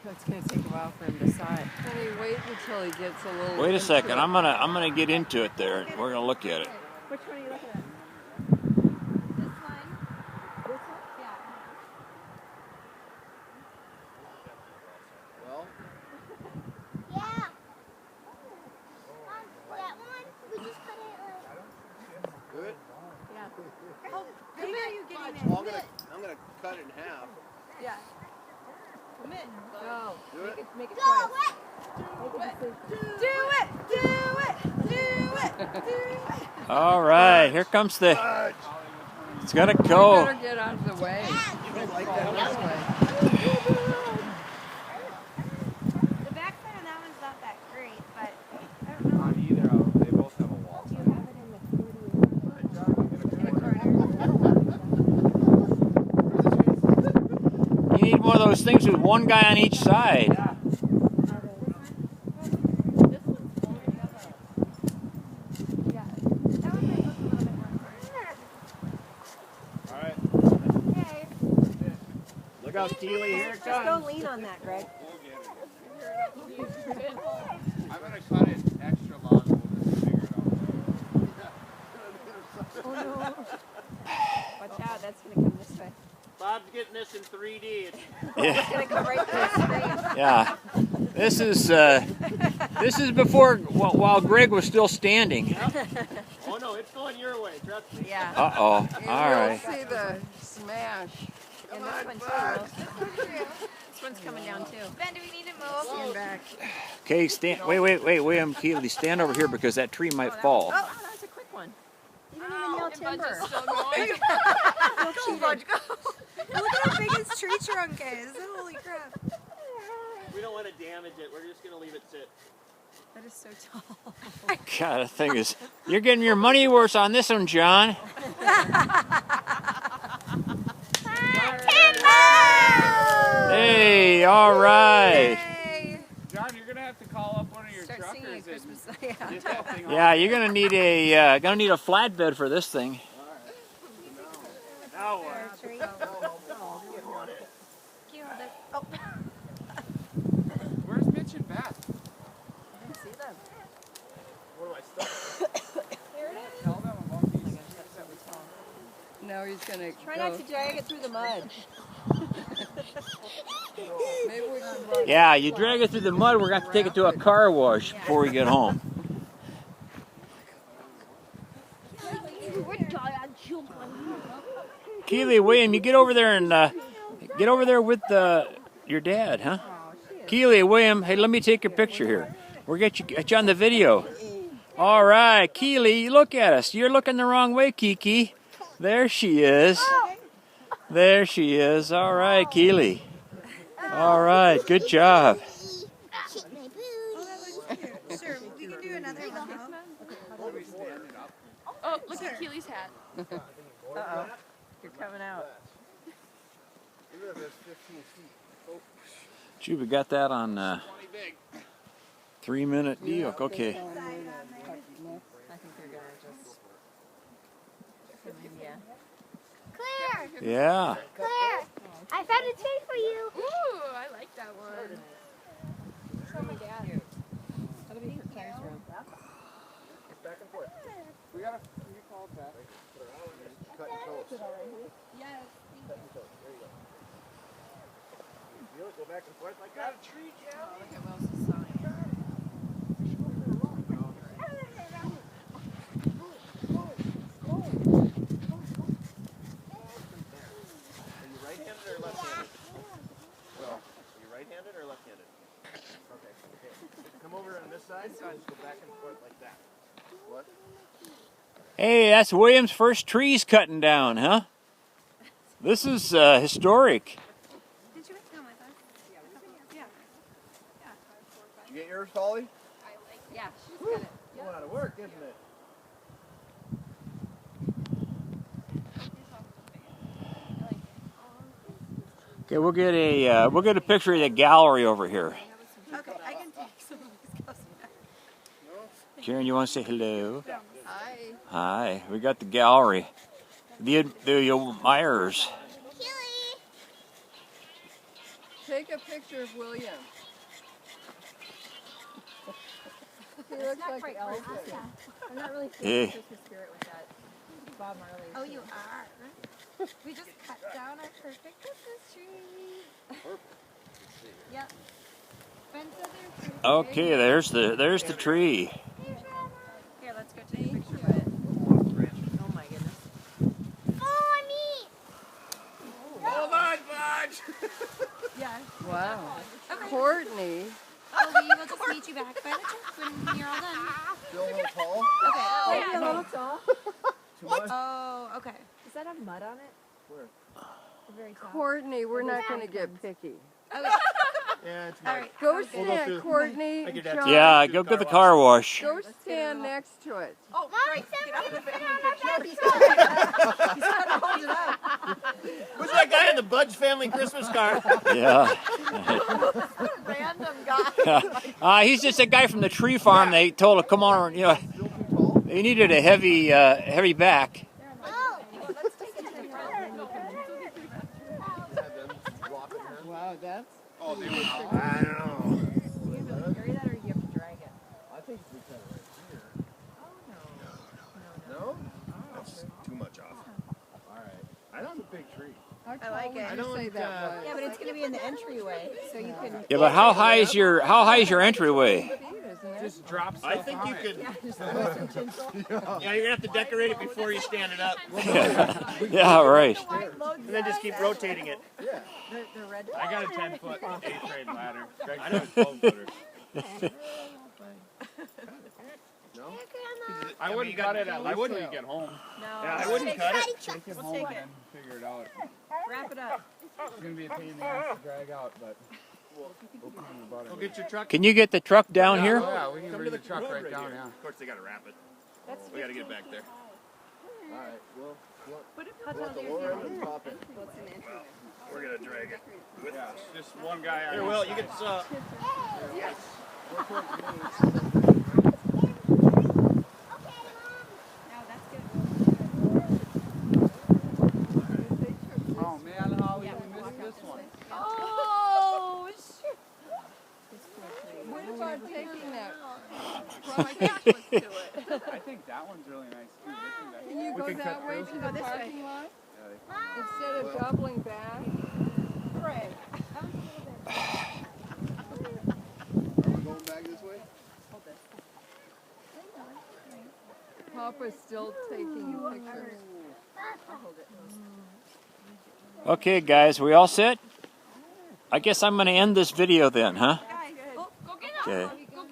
It's going to take a while for him to decide. Honey, wait until he gets a little. Wait a second. I'm gonna get into it there. We're gonna look at it. Which one are you looking at? This one? This one? Yeah. Well, Yeah. That one, we just cut it like. good. Yeah. How big are you getting it? Well, I'm gonna cut it in half. Yeah. Commit. Go. Do it. Make it Go twice. away. Do it! Do it! Do it! Do it! All right, here comes the. It's gonna You go. better get out of the way. Like that. This way. The backside of that one's not that great, but I don't know. Not either of them. They both have a wall. Do you have it in the corner? You need one of those things with one guy on each side. Yeah. That one might look a little bit more important. All right. Okay. Look out, Keely. Here it Just comes. don't lean on that, Greg. I'm gonna cut it extra long. We'll just figure it out. Oh no. Watch out, that's going to come this way. Bob's getting this in 3D. It's Yeah. going to come right through the screen. Yeah. This is before while Greg was still standing. Oh no, it's going your way. Trust me. Yeah. Uh oh. All And right. You'll see the smash. And this one too. This one's coming down too. Ben, do we need to move? Stand back. Okay, stand. Wait, William, Keely, stand over here because that tree might fall. Oh, that was a quick one. You didn't even yell timber. Go, Budge, go. Look at how big his tree trunk is. Holy crap. We don't want to damage it. We're just gonna leave it sit. That is so tall. God, the thing is, you're getting your money worth on this one, John. Hey, all right. Yay. John, you're gonna have to call up one of your Start singing truckers and Christmas. Yeah. get that thing Yeah, you're gonna need a flatbed for this thing. Now what? Oh. Where's Mitch and Beth? I didn't see them. What do I start? Here it is. Tell them about these. Oh my gosh, that's really tall. Now he's gonna Try go. not to drag it through the mud. Maybe we can run. Yeah, you drag it through the mud, we're gonna have to take it to a car wash before we get home. Keely, William, you get over there and get over there with your dad, huh? Keely, William, hey, let me take your picture here. We'll get you on the video. All right, Keely, look at us. You're looking the wrong way, Kiki. There she is. There she is. All right, Keely. All right, good job. Sure, we can do another one though. Oh, look at Keely's hat. Uh-oh. You're coming out. Gee, we got that on 3-minute deal. Okay. I think they're going to just come in, yeah. Claire, Yeah. Claire, I found a tree for you. Ooh, I like that one. Show my dad. That'll be for Claire's room. Back and forth. We gotta. Can you call it back? Cutting toast. Yes. Cutting toast. There you go. You go back and forth like that. Got a tree, Joe. Look at Will's sign. Are you right-handed or left-handed? Well, are you right-handed or left-handed? Okay. Come over on this side. Just go back and forth like that. What? Hey, that's William's first trees cutting down, huh? This is historic. Did you come with us? Yeah. You get yours, Holly? Yeah, she's got it. A lot of work, isn't it? Okay, we'll get a picture of the gallery over here. Okay, I can take some of these close. Karen, you want to say hello? Hi. Hi. We got the gallery. The admirers. Keely. Take a picture of William. He looks like Elvis. I'm not really Eh. feeling Christmas spirit with that Bob Marley. Oh, you are. We just cut down our perfect Christmas tree. Yep. Ben said there's a tree. Okay, there's the tree. Here, let's go take a picture of it. Oh my goodness. Follow me. Hold on, Fudge! Yeah. Wow. Okay. Courtney. Well, we will just meet you back by the truck when you're all done. Feel a little tall? Okay. Maybe a little tall. Oh, okay. Does that have mud on it? Where? The very top. Courtney, we're not going to get picky. Okay. Yeah, it's All not. right. Go We'll go stand, through- Courtney. Like your dad John, said. Yeah, go get the car wash. Go stand next to it. Oh, great. Get out of the family picture. Who's that guy in the Budge family Christmas card? Yeah. Random guy. He's just a guy from the tree farm. They told him, come on, you know, they needed a heavy back. Oh. Wow, that's... Oh, they were. I don't know. You have to carry that or you have to drag it? I think we cut it right here. Oh no. No? That's too much off. Alright. I don't have a big tree. How I like tall it. would I you don't, say that was? Yeah, but it's gonna be in the entryway, so you can. Yeah, but how high is your entryway? Feet, isn't it? Just drop stuff I think on you it. could. Yeah, you're gonna have to decorate it before you stand it up. Yeah, right. And then just keep rotating it. The red. I got a 10-foot 8th grade ladder. Greg got a 12-footer. No? I wouldn't cut it at least till you get home. Yeah, I wouldn't cut it. Take it home and then figure it out. Wrap it up. It's gonna be a pain in the ass to drag out, but Go get your truck. Can you get the truck down Oh, here? yeah, we can Come bring to the truck road right down. here. Yeah. Of course, they gotta wrap it. We gotta get back there. Alright, well, we're gonna drag it. With Yeah, it's just one guy. Here, Will, you get Oh man, Holly, we missed this one. Oh shit. What about taking that? I think that one's really nice too. Can you go can that cut way through. to the parking lot? Mom. Instead of doubling back? going back this way? Papa's still taking pictures. Okay, guys, we all set? I guess I'm going to end this video then, huh? Go get him. Okay.